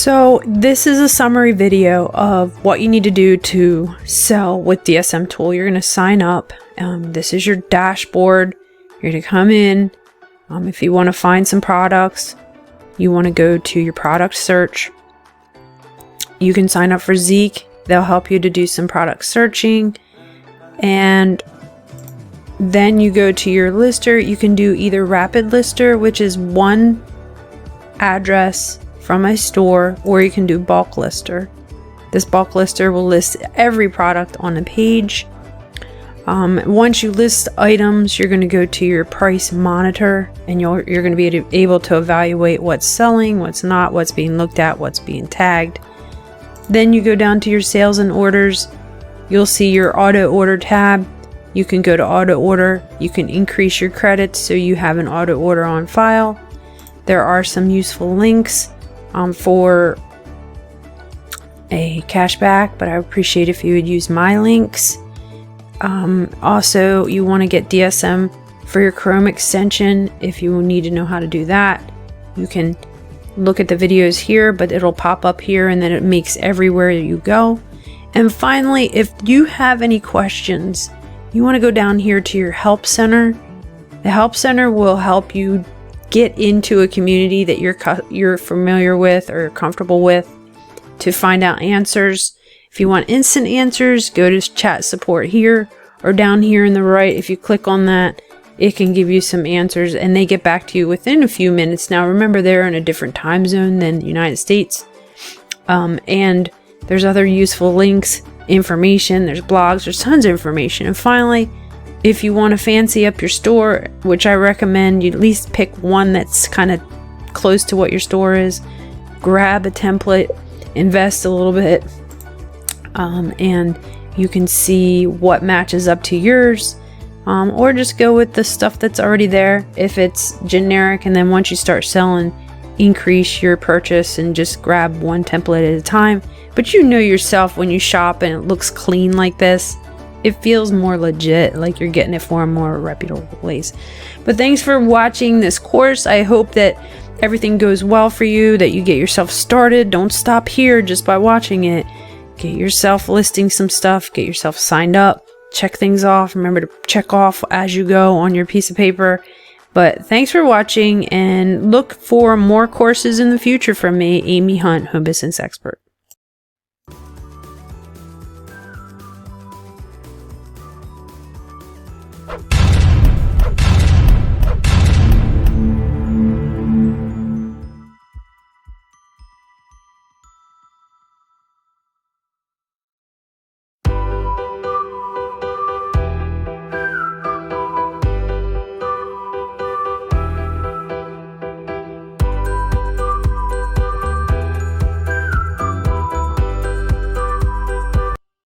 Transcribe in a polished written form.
So this is a summary video of what you need to do to sell with DSMTOOL. You're going to sign up. This is your dashboard. You're going to come in. If you want to find some products, you want to go to your product search. You can sign up for Zeek. They'll help you to do some product searching. And then you go to your lister. You can do either rapid lister, which is one address from a store, or you can do bulk lister. This bulk lister will list every product on a page. Once you list items, you're going to go to your price monitor, and you're going to be able to evaluate what's selling, what's not, what's being looked at, what's being tagged. Then you go down to your sales and orders. You'll see your auto order tab. You can go to auto order. You can increase your credits so you have an auto order on file. There are some useful links for a cashback, but I would appreciate if you would use my links. Also, you want to get DSM for your Chrome extension. If you need to know how to do that, you can look at the videos here, but it'll pop up here and then it makes everywhere you go. And finally, if you have any questions, you want to go down here to your help center. The help center will help you get into a community that you're familiar with or comfortable with to find out answers. If you want instant answers, go to chat support here, or down here in the right. If you click on that, it can give you some answers and they get back to you within a few minutes. Now remember, they're in a different time zone than the United States. And there's other useful links, information, there's blogs, there's tons of information. And finally, if you want to fancy up your store, which I recommend, you at least pick one that's kind of close to what your store is. Grab a template, invest a little bit, and you can see what matches up to yours. Or just go with the stuff that's already there if it's generic, and then once you start selling, increase your purchase and just grab one template at a time. But you know yourself, when you shop and it looks clean like this, it feels more legit, like you're getting it from a more reputable place. But thanks for watching this course. I hope that everything goes well for you, that you get yourself started. Don't stop here just by watching it. Get yourself listing some stuff, get yourself signed up, check things off. Remember to check off as you go on your piece of paper. But thanks for watching, and look for more courses in the future from me, Amy Hunt, Home Business Expert.